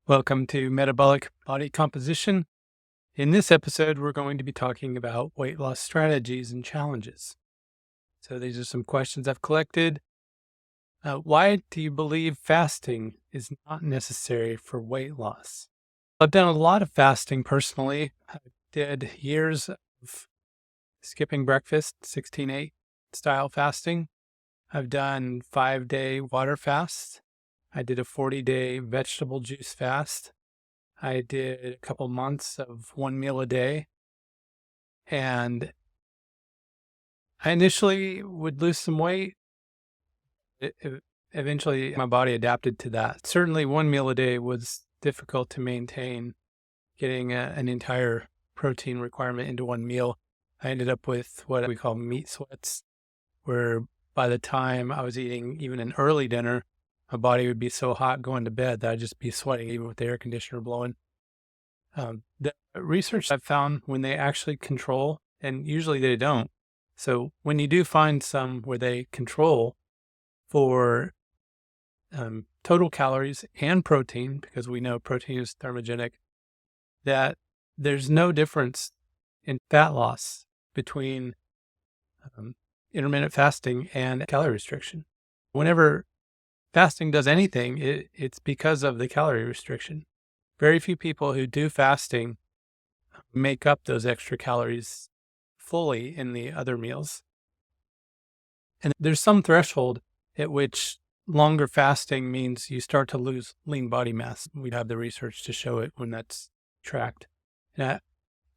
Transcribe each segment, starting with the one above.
Welcome to Metabolic Body Composition. In this episode, we're going to be talking about weight loss strategies and challenges. So these are some questions I've collected. Why do you believe fasting is not necessary for weight loss? I've done a lot of fasting personally. I did years of skipping breakfast, 16-8 style fasting. I've done 5-day water fast. I did a 40-day vegetable juice fast. I did a couple months of 1 meal a day. And I initially would lose some weight. Eventually, my body adapted to that. Certainly, 1 meal a day was difficult to maintain, getting an entire protein requirement into 1 meal. I ended up with what we call meat sweats, where by the time I was eating even an early dinner, my body would be so hot going to bed that I'd just be sweating even with the air conditioner blowing. The research I've found when they actually control, and usually they don't. So when you do find some where they control for total calories and protein, because we know protein is thermogenic, that there's no difference in fat loss between intermittent fasting and calorie restriction. Whenever fasting does anything, it's because of the calorie restriction. Very few people who do fasting make up those extra calories fully in the other meals. And there's some threshold at which longer fasting means you start to lose lean body mass. We'd have the research to show it when that's tracked. And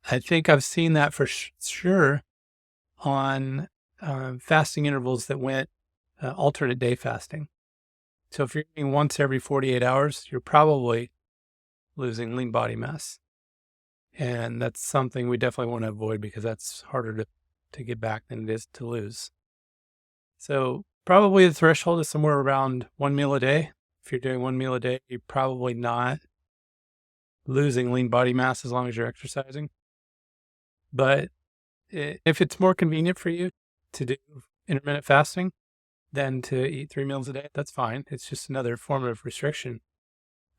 I think I've seen that for sure on fasting intervals that went alternate day fasting. So if you're eating once every 48 hours, you're probably losing lean body mass. And that's something we definitely want to avoid because that's harder to get back than it is to lose. So probably the threshold is somewhere around 1 meal a day. If you're doing 1 meal a day, you're probably not losing lean body mass as long as you're exercising. But if it's more convenient for you to do intermittent fasting than to eat 3 meals a day, that's fine. It's just another form of restriction.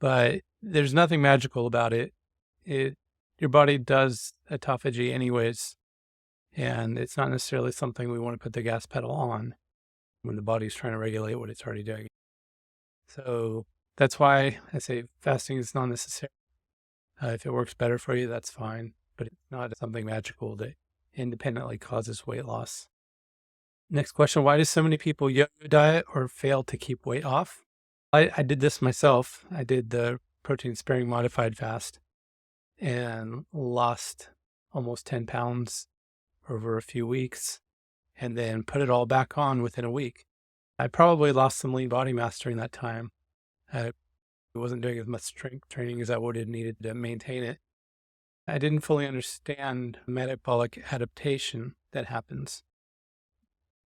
But there's nothing magical about it. Your body does autophagy anyways, and it's not necessarily something we want to put the gas pedal on when the body's trying to regulate what it's already doing. So that's why I say fasting is not necessary. If it works better for you, that's fine, but it's not something magical that independently causes weight loss. Next question, why do so many people yo-yo diet or fail to keep weight off? I did this myself. I did the protein sparing modified fast and lost almost 10 pounds over a few weeks and then put it all back on within a week. I probably lost some lean body mass during that time. I wasn't doing as much strength training as I would have needed to maintain it. I didn't fully understand metabolic adaptation that happens.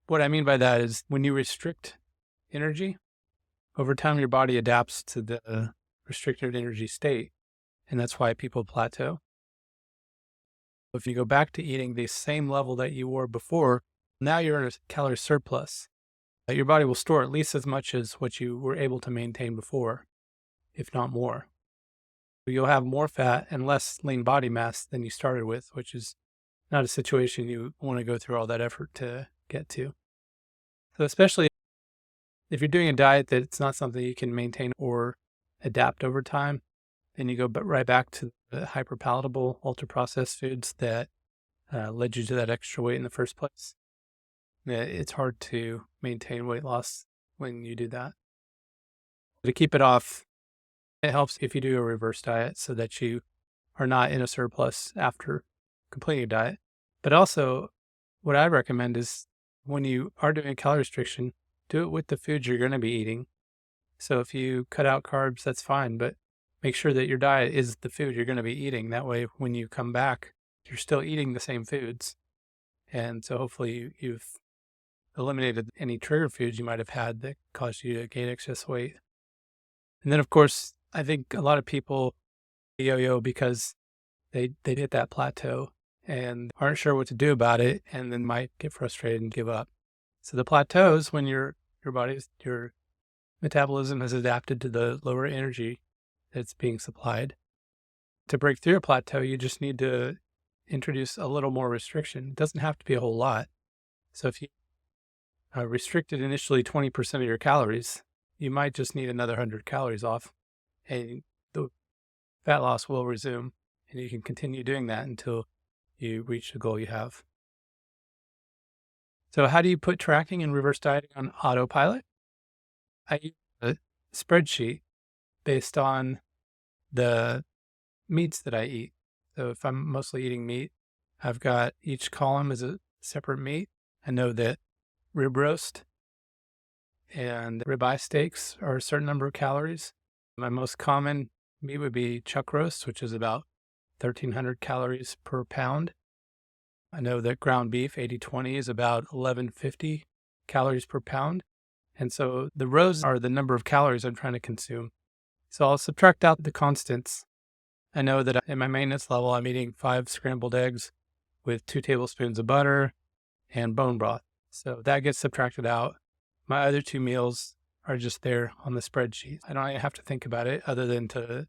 What I mean by that is when you restrict energy, over time your body adapts to the restricted energy state, and that's why people plateau. If you go back to eating the same level that you were before, now you're in a calorie surplus. Your body will store at least as much as what you were able to maintain before, if not more. You'll have more fat and less lean body mass than you started with, which is not a situation you want to go through all that effort to get to. So especially if you're doing a diet that's not something you can maintain or adapt over time, then you go right back to the hyper-palatable, ultra-processed foods that led you to that extra weight in the first place. It's hard to maintain weight loss when you do that. To keep it off, it helps if you do a reverse diet so that you are not in a surplus after completing a diet. But also, what I recommend is when you are doing a calorie restriction, do it with the foods you're going to be eating. So if you cut out carbs, that's fine, but make sure that your diet is the food you're going to be eating. That way, when you come back, you're still eating the same foods. And so hopefully you've eliminated any trigger foods you might have had that caused you to gain excess weight. And then, of course, I think a lot of people yo-yo because they hit that plateau and aren't sure what to do about it, and then might get frustrated and give up. So the plateaus when your metabolism has adapted to the lower energy that's being supplied. To break through a plateau, you just need to introduce a little more restriction. It doesn't have to be a whole lot. So if you restricted initially 20% of your calories, you might just need another 100 calories off, and the fat loss will resume, and you can continue doing that until you reach the goal you have. So how do you put tracking and reverse dieting on autopilot? I use a spreadsheet based on the meats that I eat. So if I'm mostly eating meat, I've got each column is a separate meat. I know that rib roast and ribeye steaks are a certain number of calories. My most common meat would be chuck roast, which is about 1,300 calories per pound. I know that ground beef, 80/20, is about 1,150 calories per pound. And so the rows are the number of calories I'm trying to consume. So I'll subtract out the constants. I know that at my maintenance level, I'm eating 5 scrambled eggs with 2 tablespoons of butter and bone broth. So that gets subtracted out. My other 2 meals are just there on the spreadsheet. I don't have to think about it other than to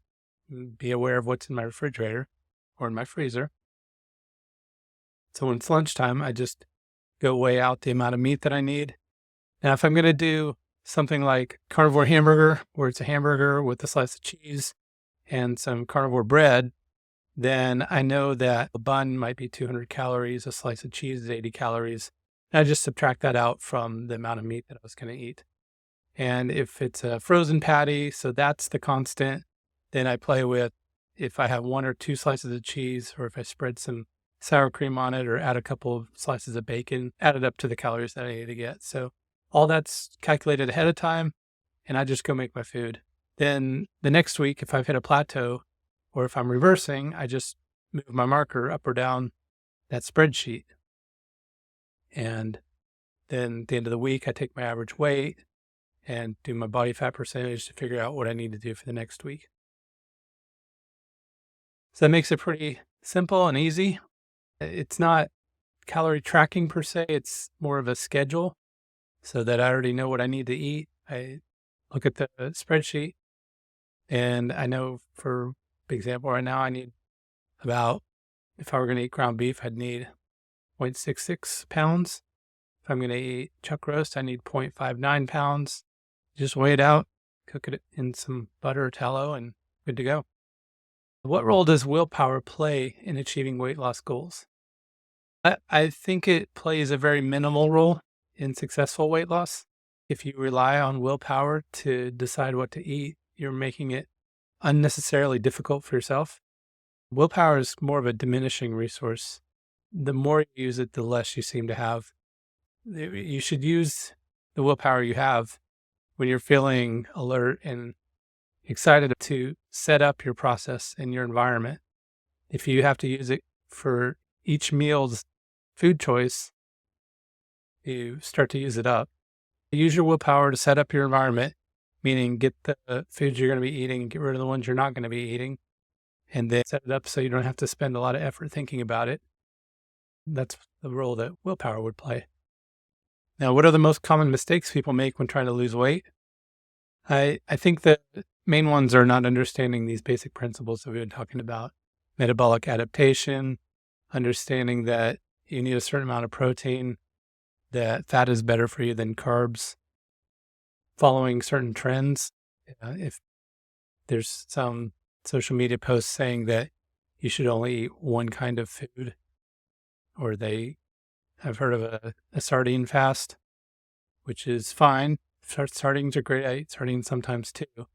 be aware of what's in my refrigerator or in my freezer. So when it's lunchtime, I just go weigh out the amount of meat that I need. Now, if I'm going to do something like carnivore hamburger, where it's a hamburger with a slice of cheese and some carnivore bread, then I know that a bun might be 200 calories, a slice of cheese is 80 calories. And I just subtract that out from the amount of meat that I was going to eat. And if it's a frozen patty, so that's the constant, then I play with if I have 1 or 2 slices of cheese, or if I spread some sour cream on it or add a couple of slices of bacon, add it up to the calories that I need to get. So all that's calculated ahead of time, and I just go make my food. Then the next week, if I've hit a plateau or if I'm reversing, I just move my marker up or down that spreadsheet. And then at the end of the week, I take my average weight and do my body fat percentage to figure out what I need to do for the next week. So that makes it pretty simple and easy. It's not calorie tracking per se, it's more of a schedule so that I already know what I need to eat. I look at the spreadsheet and I know, for example, right now I need about, if I were going to eat ground beef, I'd need 0.66 pounds. If I'm going to eat chuck roast, I need 0.59 pounds. Just weigh it out, cook it in some butter or tallow, and good to go. What role does willpower play in achieving weight loss goals? I think it plays a very minimal role in successful weight loss. If you rely on willpower to decide what to eat, you're making it unnecessarily difficult for yourself. Willpower is more of a diminishing resource. The more you use it, the less you seem to have. You should use the willpower you have when you're feeling alert and excited to set up your process in your environment. If you have to use it for each meal's food choice, you start to use it up. Use your willpower to set up your environment, meaning get the foods you're going to be eating and get rid of the ones you're not going to be eating, and then set it up so you don't have to spend a lot of effort thinking about it. That's the role that willpower would play. Now, what are the most common mistakes people make when trying to lose weight? I think the main ones are not understanding these basic principles that we've been talking about. Metabolic adaptation, understanding that you need a certain amount of protein, that fat is better for you than carbs, following certain trends. If there's some social media posts saying that you should only eat one kind of food, or I've heard of a sardine fast, which is fine. Sardines are great. I eat sardines sometimes too.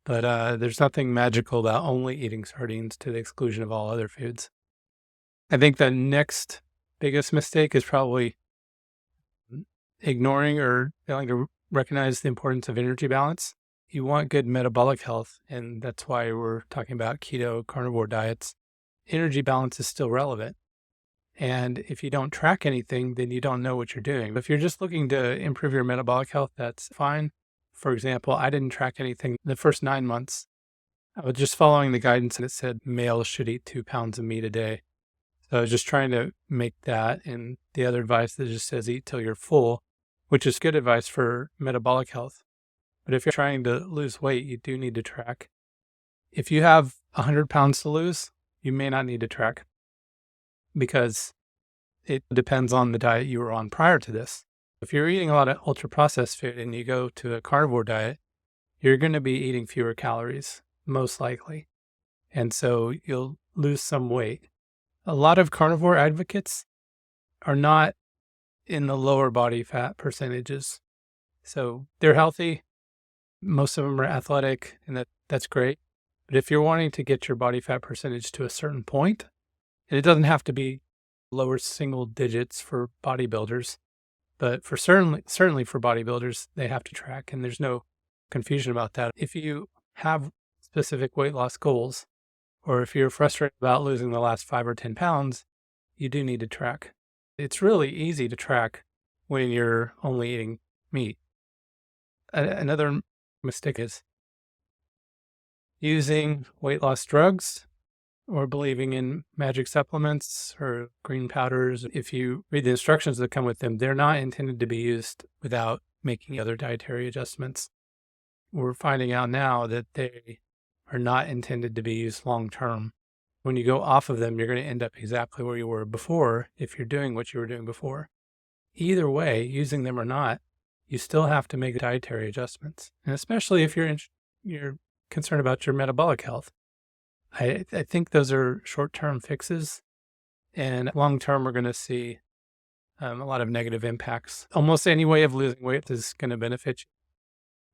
But there's nothing magical about only eating sardines to the exclusion of all other foods. I think the next biggest mistake is probably ignoring or failing to recognize the importance of energy balance. You want good metabolic health, and that's why we're talking about keto, carnivore diets. Energy balance is still relevant. And if you don't track anything, then you don't know what you're doing. But if you're just looking to improve your metabolic health, that's fine. For example, I didn't track anything the first 9 months. I was just following the guidance that said males should eat 2 pounds of meat a day. So I was just trying to make that, and the other advice that just says eat till you're full, which is good advice for metabolic health. But if you're trying to lose weight, you do need to track. If you have 100 pounds to lose, you may not need to track because it depends on the diet you were on prior to this. If you're eating a lot of ultra processed food and you go to a carnivore diet, you're going to be eating fewer calories, most likely. And so you'll lose some weight. A lot of carnivore advocates are not in the lower body fat percentages. So they're healthy. Most of them are athletic, and that's great. But if you're wanting to get your body fat percentage to a certain point, and it doesn't have to be lower single digits for bodybuilders, but for certainly for bodybuilders, they have to track, and there's no confusion about that. If you have specific weight loss goals, or if you're frustrated about losing the last 5 or 10 pounds, you do need to track. It's really easy to track when you're only eating meat. Another mistake is using weight loss drugs or believing in magic supplements or green powders. If you read the instructions that come with them, they're not intended to be used without making other dietary adjustments. We're finding out now that they are not intended to be used long term. When you go off of them, you're going to end up exactly where you were before if you're doing what you were doing before. Either way, using them or not, you still have to make dietary adjustments. And especially if you're concerned about your metabolic health. I think those are short-term fixes, and long-term we're going to see a lot of negative impacts. Almost any way of losing weight is going to benefit you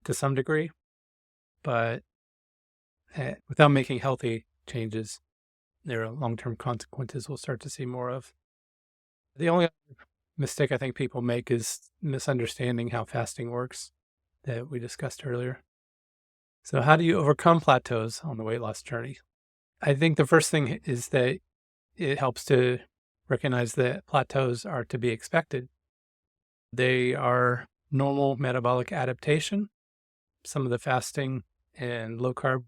to some degree, but without making healthy changes, there are long-term consequences we'll start to see more of. The only other mistake I think people make is misunderstanding how fasting works that we discussed earlier. So how do you overcome plateaus on the weight loss journey? I think the first thing is that it helps to recognize that plateaus are to be expected. They are normal metabolic adaptation. Some of the fasting and low-carb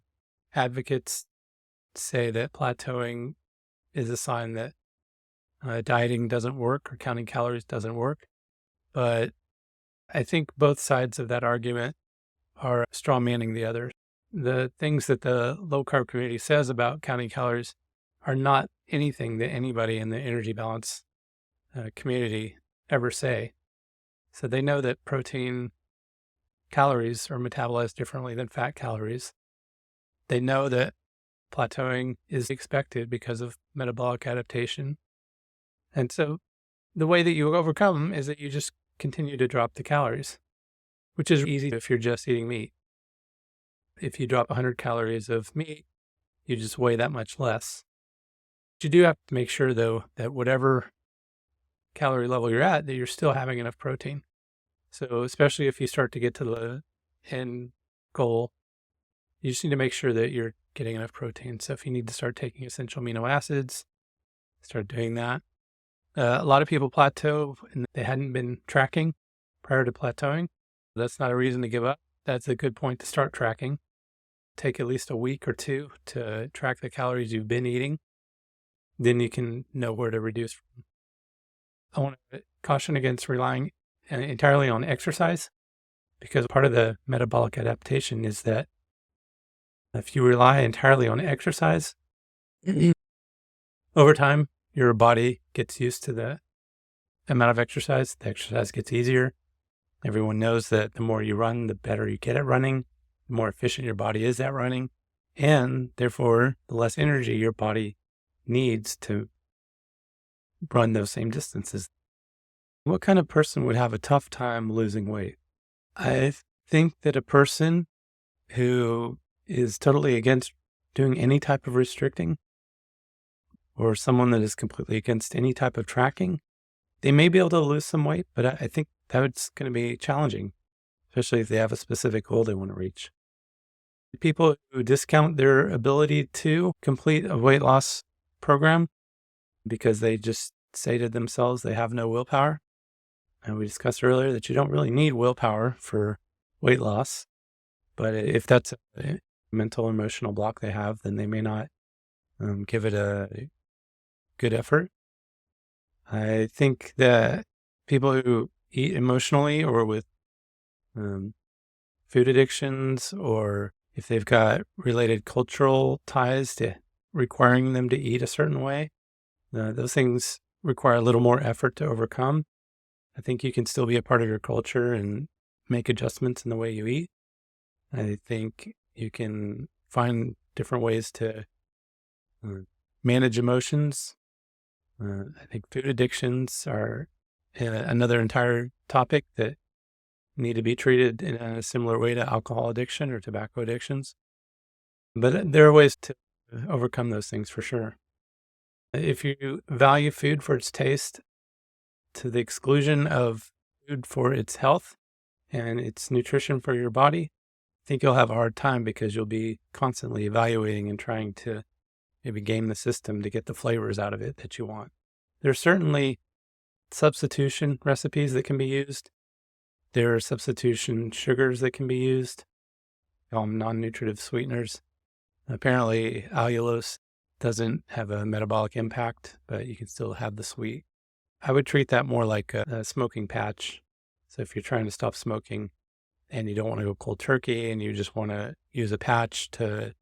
advocates say that plateauing is a sign that dieting doesn't work or counting calories doesn't work. But I think both sides of that argument are straw manning the other. The things that the low-carb community says about counting calories are not anything that anybody in the energy balance community ever say. So they know that protein calories are metabolized differently than fat calories. They know that plateauing is expected because of metabolic adaptation. And so the way that you overcome is that you just continue to drop the calories, which is easy if you're just eating meat. If you drop 100 calories of meat, you just weigh that much less. But you do have to make sure, though, that whatever calorie level you're at, that you're still having enough protein. So especially if you start to get to the end goal, you just need to make sure that you're getting enough protein. So if you need to start taking essential amino acids, start doing that. A lot of people plateau and they hadn't been tracking prior to plateauing. That's not a reason to give up. That's a good point to start tracking. Take at least a week or two to track the calories you've been eating. Then you can know where to reduce from. I want to caution against relying entirely on exercise, because part of the metabolic adaptation is that if you rely entirely on exercise, over time, your body gets used to the amount of exercise. The exercise gets easier. Everyone knows that the more you run, the better you get at running, the more efficient your body is at running, and therefore, the less energy your body needs to run those same distances. What kind of person would have a tough time losing weight? I think that a person who is totally against doing any type of restricting, or someone that is completely against any type of tracking, they may be able to lose some weight, but I think that's going to be challenging, especially if they have a specific goal they want to reach. People who discount their ability to complete a weight loss program because they just say to themselves they have no willpower. And we discussed earlier that you don't really need willpower for weight loss, but if that's a mental, emotional block they have, then they may not give it a good effort. I think that people who eat emotionally or with food addictions or if they've got related cultural ties to requiring them to eat a certain way, those things require a little more effort to overcome. I think you can still be a part of your culture and make adjustments in the way you eat. I think you can find different ways to manage emotions. I think food addictions are another entire topic that need to be treated in a similar way to alcohol addiction or tobacco addictions. But there are ways to overcome those things for sure. If you value food for its taste to the exclusion of food for its health and its nutrition for your body, I think you'll have a hard time because you'll be constantly evaluating and trying to maybe game the system to get the flavors out of it that you want. There's certainly substitution recipes that can be used. There are substitution sugars that can be used, non-nutritive sweeteners. Apparently, allulose doesn't have a metabolic impact, but you can still have the sweet. I would treat that more like a smoking patch. So if you're trying to stop smoking and you don't want to go cold turkey and you just want to use a patch to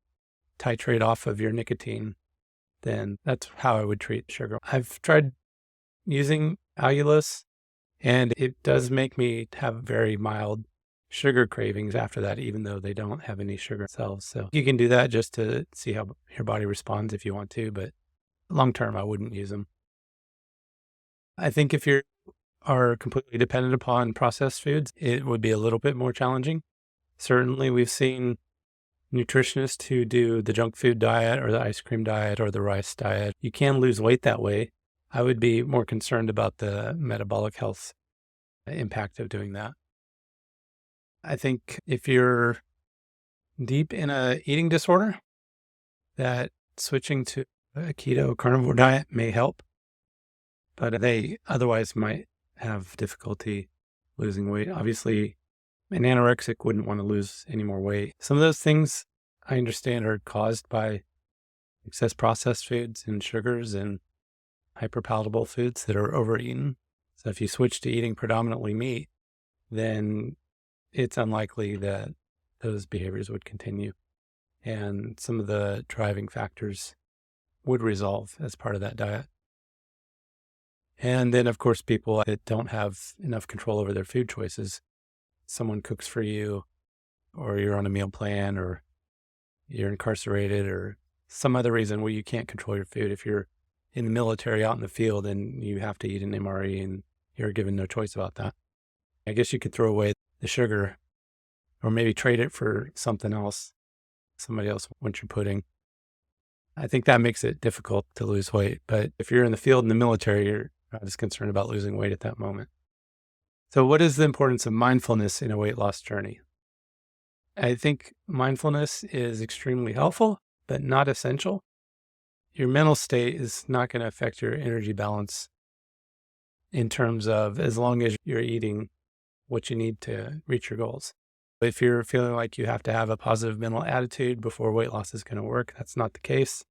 titrate off of your nicotine, then that's how I would treat sugar. I've tried using allulose, and it does make me have very mild sugar cravings after that, even though they don't have any sugar cells. So you can do that just to see how your body responds if you want to, but long term, I wouldn't use them. I think if you are completely dependent upon processed foods, it would be a little bit more challenging. Certainly, we've seen nutritionists who do the junk food diet or the ice cream diet or the rice diet. You can lose weight that way. I would be more concerned about the metabolic health impact of doing that. I think if you're deep in a eating disorder, that switching to a keto carnivore diet may help, but they otherwise might have difficulty losing weight. Obviously, an anorexic wouldn't want to lose any more weight. Some of those things I understand are caused by excess processed foods and sugars and hyperpalatable foods that are overeaten. So if you switch to eating predominantly meat, then it's unlikely that those behaviors would continue. And some of the driving factors would resolve as part of that diet. And then, of course, people that don't have enough control over their food choices, someone cooks for you, or you're on a meal plan, or you're incarcerated, or some other reason where you can't control your food. If you're in the military out in the field and you have to eat an MRE and you're given no choice about that, I guess you could throw away the sugar or maybe trade it for something else. Somebody else wants your pudding. I think that makes it difficult to lose weight. But if you're in the field in the military, you're not as concerned about losing weight at that moment. So what is the importance of mindfulness in a weight loss journey? I think mindfulness is extremely helpful, but not essential. Your mental state is not going to affect your energy balance in terms of as long as you're eating what you need to reach your goals. If you're feeling like you have to have a positive mental attitude before weight loss is going to work, that's not the case.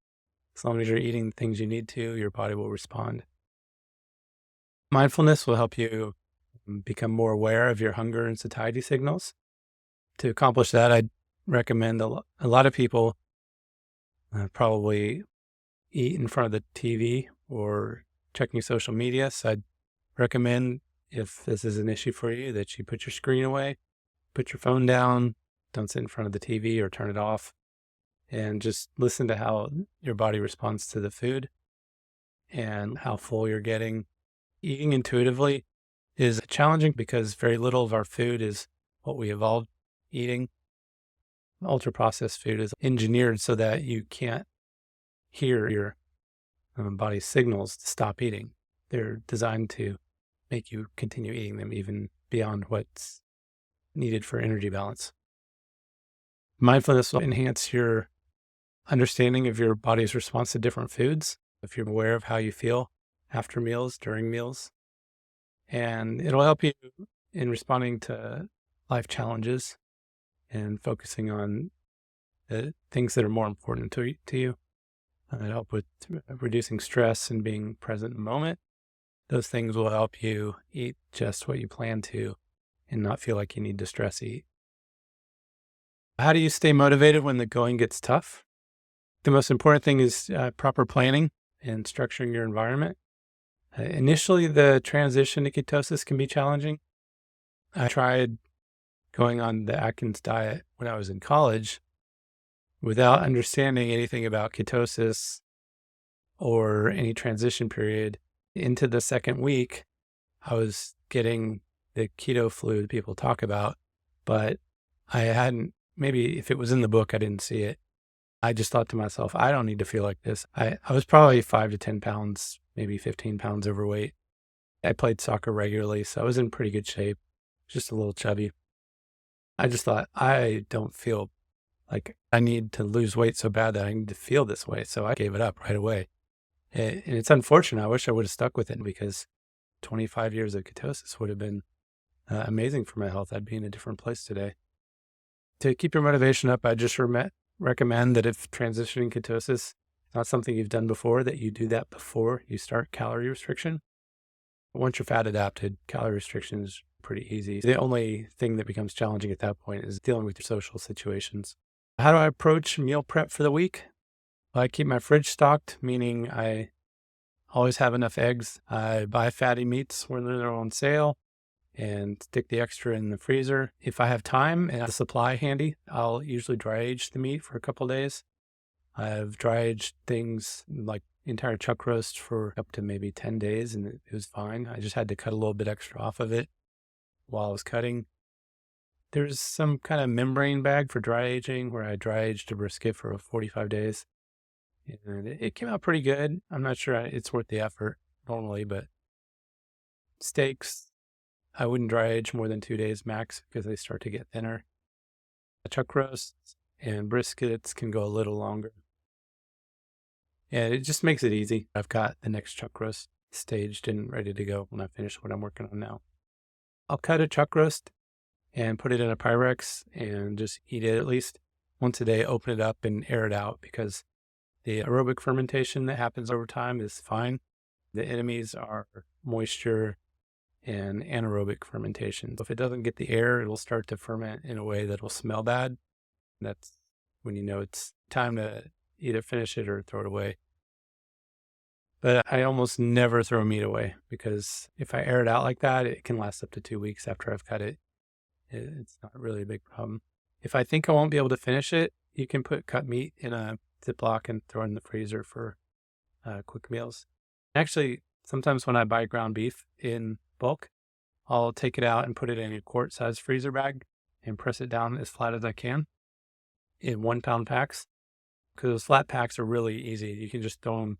As long as you're eating the things you need to, your body will respond. Mindfulness will help you become more aware of your hunger and satiety signals. To accomplish that, I'd recommend a lot of people probably eat in front of the TV or checking social media. So I'd recommend, if this is an issue for you, that you put your screen away, put your phone down, don't sit in front of the TV or turn it off, and just listen to how your body responds to the food and how full you're getting. Eating intuitively is challenging because very little of our food is what we evolved eating. Ultra-processed food is engineered so that you can't hear your body's signals to stop eating. They're designed to make you continue eating them even beyond what's needed for energy balance. Mindfulness will enhance your understanding of your body's response to different foods, if you're aware of how you feel after meals, during meals. And it'll help you in responding to life challenges and focusing on the things that are more important to you. It'll help with reducing stress and being present in the moment. Those things will help you eat just what you plan to and not feel like you need to stress eat. How do you stay motivated when the going gets tough? The most important thing is proper planning and structuring your environment. Initially, the transition to ketosis can be challenging. I tried going on the Atkins diet when I was in college without understanding anything about ketosis or any transition period. Into the second week, I was getting the keto flu that people talk about, but I hadn't, maybe if it was in the book, I didn't see it. I just thought to myself, I don't need to feel like this. I was probably 5 to 10 pounds, maybe 15 pounds overweight. I played soccer regularly, so I was in pretty good shape, just a little chubby. I just thought, I don't feel like I need to lose weight so bad that I need to feel this way. So I gave it up right away. And it's unfortunate. I wish I would have stuck with it because 25 years of ketosis would have been amazing for my health. I'd be in a different place today. To keep your motivation up, I just recommend that if transitioning ketosis is not something you've done before, that you do that before you start calorie restriction. Once you're fat adapted, calorie restriction is pretty easy. The only thing that becomes challenging at that point is dealing with your social situations. How do I approach meal prep for the week? Well, I keep my fridge stocked, meaning I always have enough eggs. I buy fatty meats when they're on sale and stick the extra in the freezer. If I have time and a supply handy, I'll usually dry age the meat for a couple days. I've dry aged things like entire chuck roast for up to maybe 10 days and it was fine. I just had to cut a little bit extra off of it while I was cutting. There's some kind of membrane bag for dry aging where I dry aged a brisket for 45 days. And it came out pretty good. I'm not sure it's worth the effort normally, but steaks, I wouldn't dry age more than 2 days max because they start to get thinner. Chuck roasts and briskets can go a little longer. And it just makes it easy. I've got the next chuck roast staged and ready to go when I finish what I'm working on now. I'll cut a chuck roast and put it in a Pyrex and just eat it at least once a day, open it up and air it out because the aerobic fermentation that happens over time is fine. The enemies are moisture and anaerobic fermentation. So if it doesn't get the air, it'll start to ferment in a way that will smell bad. That's when you know it's time to either finish it or throw it away. But I almost never throw meat away because if I air it out like that, it can last up to 2 weeks after I've cut it. It's not really a big problem. If I think I won't be able to finish it, you can put cut meat in a Ziploc and throw it in the freezer for quick meals. Actually, sometimes when I buy ground beef in bulk, I'll take it out and put it in a quart-sized freezer bag and press it down as flat as I can in 1 pound packs. Because those flat packs are really easy. You can just throw them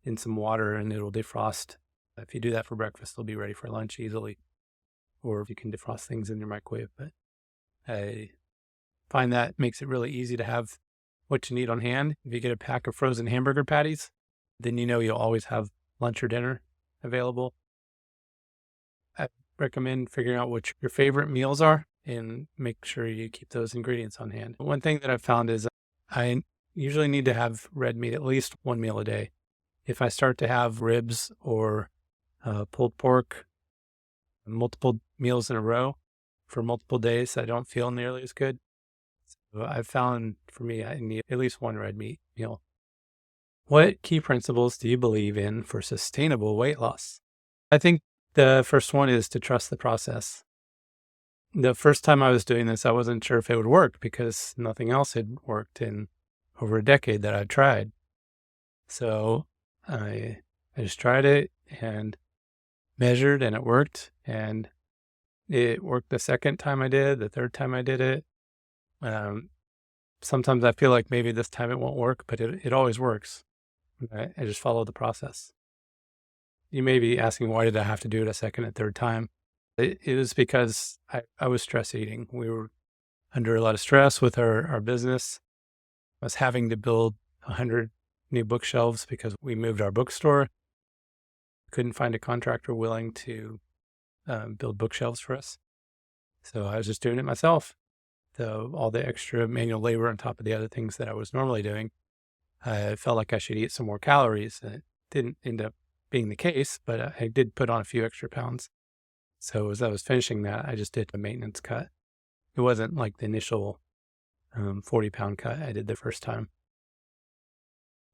in some water and it'll defrost. If you do that for breakfast, they'll be ready for lunch easily. Or you can defrost things in your microwave. But I find that makes it really easy to have what you need on hand. If you get a pack of frozen hamburger patties, then you know you'll always have lunch or dinner available. I recommend figuring out what your favorite meals are and make sure you keep those ingredients on hand. One thing that I've found is I usually need to have red meat at least 1 meal a day. If I start to have ribs or pulled pork multiple meals in a row for multiple days, I don't feel nearly as good. So I've found for me, I need at least 1 red meat meal. What key principles do you believe in for sustainable weight loss? I think the first one is to trust the process. The first time I was doing this, I wasn't sure if it would work because nothing else had worked in over a decade that I'd tried. So I just tried it and measured and it worked. And it worked the second time I did, the third time I did it. Sometimes I feel like maybe this time it won't work, but it always works. I just follow the process. You may be asking, why did I have to do it a second and third time? It was because I was stress eating. We were under a lot of stress with our business. I was having to build 100 new bookshelves because we moved our bookstore. Couldn't find a contractor willing to build bookshelves for us. So I was just doing it myself. So all the extra manual labor on top of the other things that I was normally doing, I felt like I should eat some more calories. And it didn't end up being the case, but I did put on a few extra pounds. So as I was finishing that, I just did a maintenance cut. It wasn't like the initial 40-pound cut I did the first time.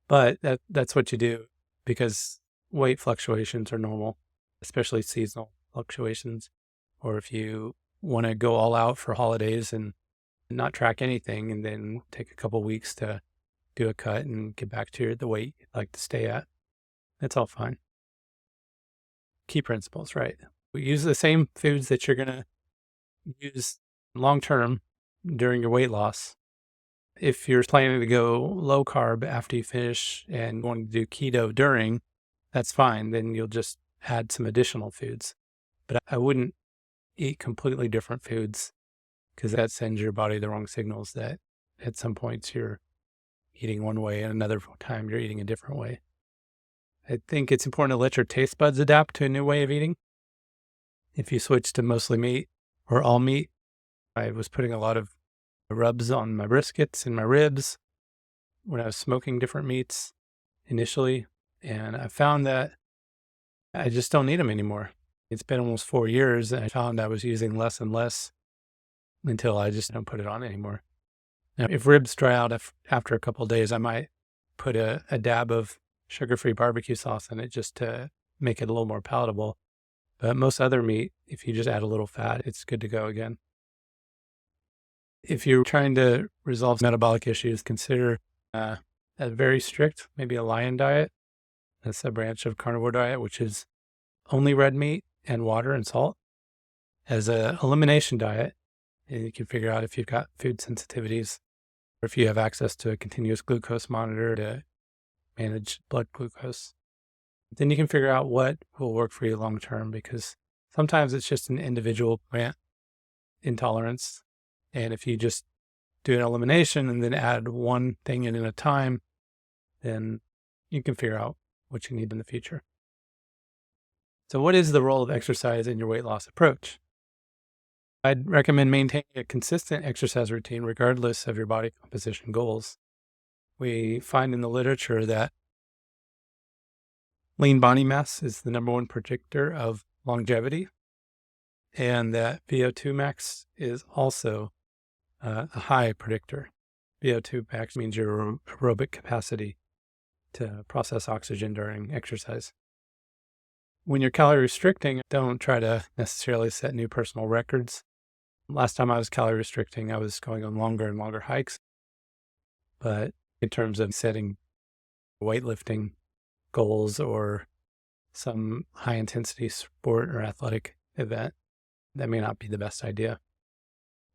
But that's what you do because weight fluctuations are normal, especially seasonal fluctuations. Or if you want to go all out for holidays and not track anything and then take a couple weeks to do a cut and get back to the weight you'd like to stay at, that's all fine. Key principles, right? We use the same foods that you're going to use long term during your weight loss. If you're planning to go low carb after you finish and going to do keto during, that's fine. Then you'll just add some additional foods. But I wouldn't eat completely different foods because that sends your body the wrong signals that at some points you're eating one way and another time you're eating a different way. I think it's important to let your taste buds adapt to a new way of eating. If you switch to mostly meat or all meat, I was putting a lot of rubs on my briskets and my ribs when I was smoking different meats initially, and I found that I just don't need them anymore. It's been almost 4 years, and I found I was using less and less until I just don't put it on anymore. Now, if ribs dry out after a couple of days, I might put a dab of sugar-free barbecue sauce in it just to make it a little more palatable. But most other meat, if you just add a little fat, it's good to go again. If you're trying to resolve metabolic issues, consider a very strict, maybe a lion diet. That's a branch of carnivore diet, which is only red meat and water and salt. As an elimination diet, you can figure out if you've got food sensitivities or if you have access to a continuous glucose monitor to manage blood glucose. Then you can figure out what will work for you long term, because sometimes it's just an individual plant intolerance. And if you just do an elimination and then add one thing in at a time, then you can figure out what you need in the future. So what is the role of exercise in your weight loss approach? I'd recommend maintaining a consistent exercise routine regardless of your body composition goals. We find in the literature that lean body mass is the number one predictor of longevity, and that VO2 max is also a high predictor. VO2 max means your aerobic capacity to process oxygen during exercise. When you're calorie restricting, don't try to necessarily set new personal records. Last time I was calorie restricting, I was going on longer and longer hikes. But in terms of setting weightlifting goals or some high intensity sport or athletic event, that may not be the best idea.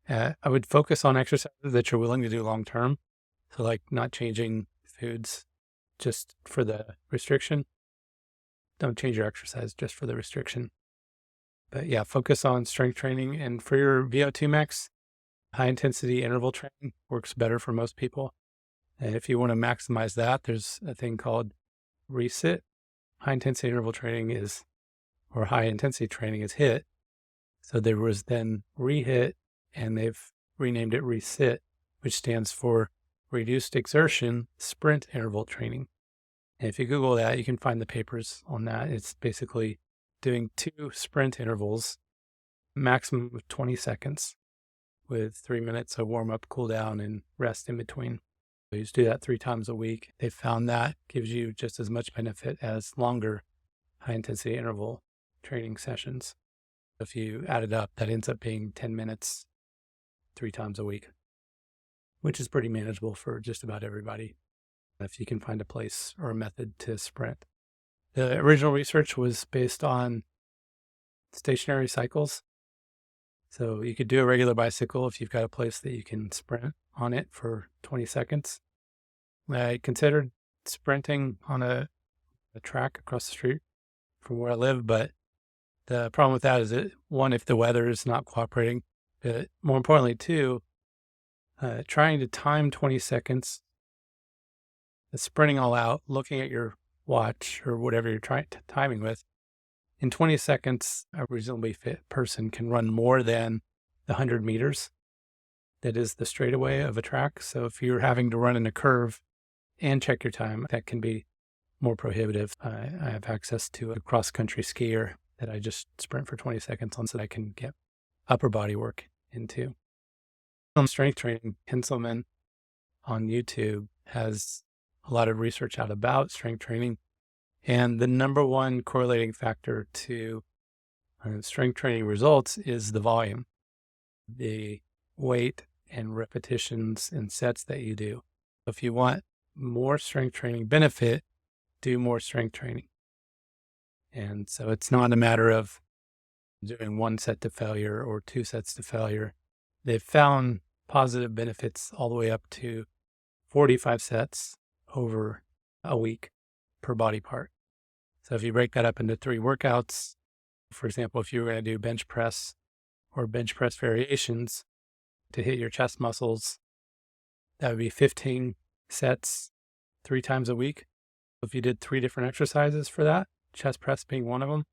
I would focus on exercises that you're willing to do long term. So like not changing foods just for the restriction. Don't change your exercise just for the restriction. But yeah, focus on strength training. And for your VO2 max, high intensity interval training works better for most people. And if you want to maximize that, there's a thing called resit. High intensity interval training or high intensity training is HIIT. So there was then REHIT, and they've renamed it resit, which stands for reduced exertion sprint interval training. And if you Google that, you can find the papers on that. It's basically doing 2 sprint intervals, maximum of 20 seconds, with 3 minutes of warm up, cool down, and rest in between. So you just do that 3 times a week. They found that gives you just as much benefit as longer high intensity interval training sessions. If you add it up, that ends up being 10 minutes 3 times a week, which is pretty manageable for just about everybody if you can find a place or a method to sprint. The original research was based on stationary cycles. So you could do a regular bicycle if you've got a place that you can sprint on it for 20 seconds. I considered sprinting on a track across the street from where I live, but the problem with that is that, one, if the weather is not cooperating, but more importantly, two, trying to time 20 seconds, sprinting all out, looking at your watch or whatever you're timing with, in 20 seconds, a reasonably fit person can run more than the 100 meters that is the straightaway of a track. So if you're having to run in a curve and check your time, that can be more prohibitive. I have access to a cross-country skier that I just sprint for 20 seconds on so that I can get upper body work into. Strength training, Hinselman on YouTube has a lot of research out about strength training. And the number one correlating factor to strength training results is the volume, the weight and repetitions and sets that you do. If you want more strength training benefit, do more strength training. And so it's not a matter of doing 1 set to failure or 2 sets to failure. They've found positive benefits all the way up to 45 sets over a week per body part. So if you break that up into 3 workouts, for example, if you were going to do bench press or bench press variations to hit your chest muscles, that would be 15 sets 3 times a week. If you did 3 different exercises for that, chest press being one of them,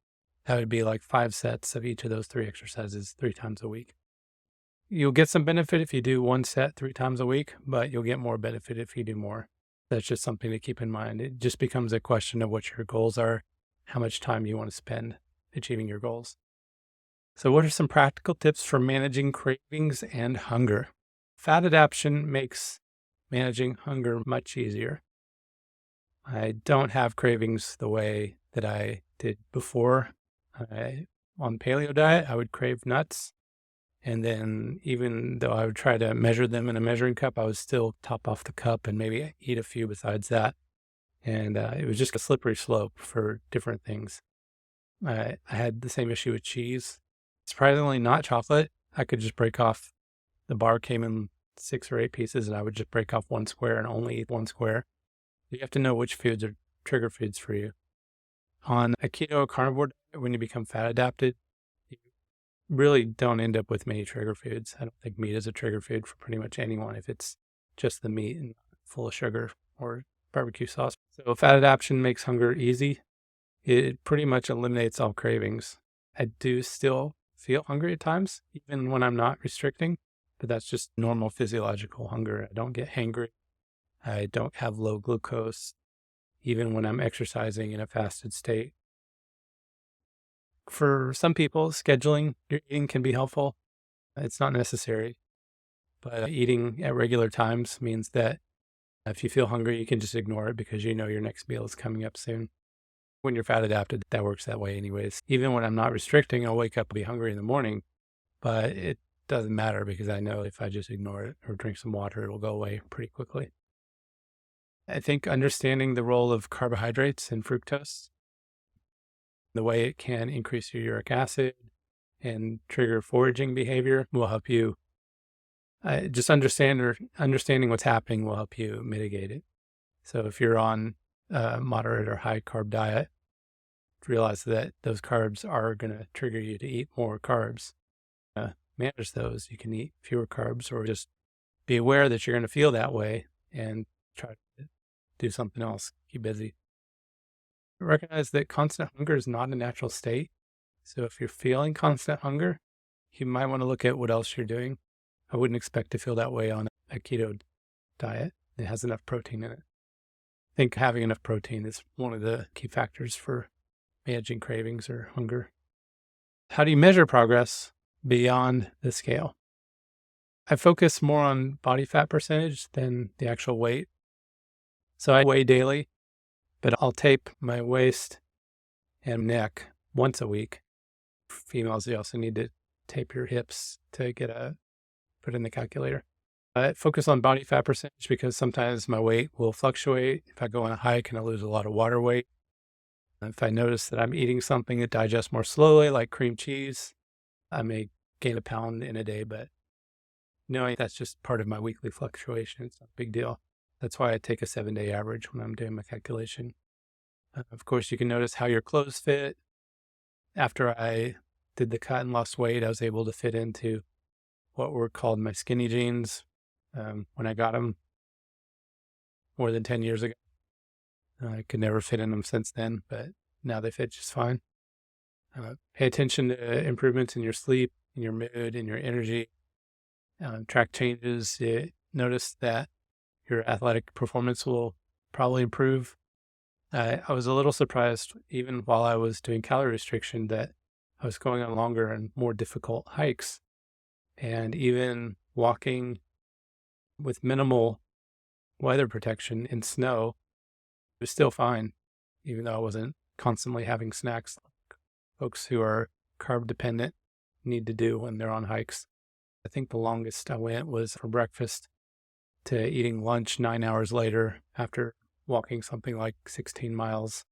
that would be like 5 sets of each of those 3 exercises 3 times a week. You'll get some benefit if you do 1 set 3 times a week, but you'll get more benefit if you do more. That's just something to keep in mind. It just becomes a question of what your goals are, how much time you want to spend achieving your goals. So what are some practical tips for managing cravings and hunger? Fat adaptation makes managing hunger much easier. I don't have cravings the way that I did before. On paleo diet, I would crave nuts. And then even though I would try to measure them in a measuring cup, I would still top off the cup and maybe eat a few besides that. And it was just a slippery slope for different things. I had the same issue with cheese. Surprisingly, not chocolate. I could just break off, the bar came in 6 or 8 pieces, and I would just break off 1 square and only eat 1 square. You have to know which foods are trigger foods for you. On a keto carnivore diet, when you become fat adapted, you really don't end up with many trigger foods. I don't think meat is a trigger food for pretty much anyone if it's just the meat and full of sugar or barbecue sauce. So fat adaptation makes hunger easy. It pretty much eliminates all cravings. I do still feel hungry at times, even when I'm not restricting, but that's just normal physiological hunger. I don't get hangry. I don't have low glucose, even when I'm exercising in a fasted state. For some people, scheduling your eating can be helpful. It's not necessary, but eating at regular times means that if you feel hungry, you can just ignore it because you know your next meal is coming up soon. When you're fat adapted, that works that way anyways. Even when I'm not restricting, I'll wake up and be hungry in the morning, but it doesn't matter because I know if I just ignore it or drink some water, it'll go away pretty quickly. I think understanding the role of carbohydrates and fructose, the way it can increase your uric acid and trigger foraging behavior will help you. Just understanding what's happening will help you mitigate it. So if you're on a moderate or high carb diet, realize that those carbs are going to trigger you to eat more carbs. Manage those. You can eat fewer carbs or just be aware that you're going to feel that way and try to do something else. Keep busy. Recognize that constant hunger is not a natural state. So if you're feeling constant hunger, you might want to look at what else you're doing. I wouldn't expect to feel that way on a keto diet. It has enough protein in it. I think having enough protein is one of the key factors for managing cravings or hunger. How do you measure progress beyond the scale? I focus more on body fat percentage than the actual weight. So I weigh daily, but I'll tape my waist and neck once a week. Females, you also need to tape your hips to put in the calculator. I focus on body fat percentage because sometimes my weight will fluctuate. If I go on a hike and I lose a lot of water weight, if I notice that I'm eating something that digests more slowly, like cream cheese, I may gain a pound in a day, but knowing that's just part of my weekly fluctuation, it's not a big deal. That's why I take a 7-day average when I'm doing my calculation. Of course, you can notice how your clothes fit. After I did the cut and lost weight, I was able to fit into what were called my skinny jeans when I got them more than 10 years ago. I could never fit in them since then, but now they fit just fine. Pay attention to improvements in your sleep, in your mood, in your energy. Track changes. Notice that your athletic performance will probably improve. I was a little surprised, even while I was doing calorie restriction, that I was going on longer and more difficult hikes. And even walking with minimal weather protection in snow, it was still fine, even though I wasn't constantly having snacks like folks who are carb dependent need to do when they're on hikes. I think the longest I went was for breakfast to eating lunch 9 hours later after walking something like 16 miles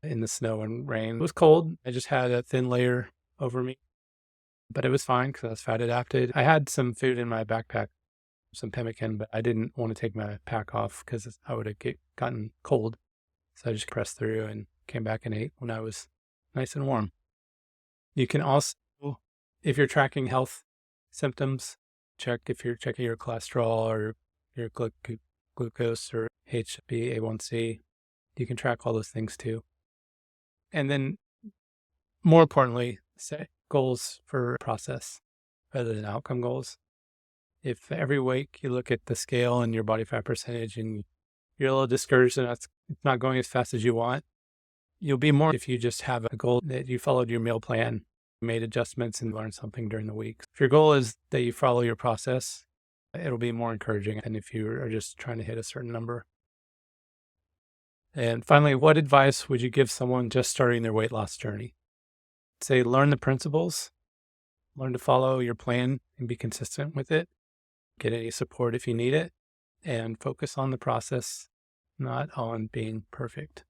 in the snow and rain. It was cold. I just had a thin layer over me, but it was fine because I was fat adapted. I had some food in my backpack, some pemmican, but I didn't want to take my pack off because I would have gotten cold. So I just pressed through and came back and ate when I was nice and warm. You can also, if you're tracking health symptoms, check if you're checking your cholesterol or your glucose or HbA1c. You can track all those things too. And then more importantly, set goals for process rather than outcome goals. If every week you look at the scale and your body fat percentage and you're a little discouraged and it's not going as fast as you want, you'll be more if you just have a goal that you followed your meal plan, made adjustments, and learned something during the week. If your goal is that you follow your process, it'll be more encouraging than if you are just trying to hit a certain number. And finally, what advice would you give someone just starting their weight loss journey? Say, learn the principles, learn to follow your plan and be consistent with it. Get any support if you need it, and focus on the process, not on being perfect.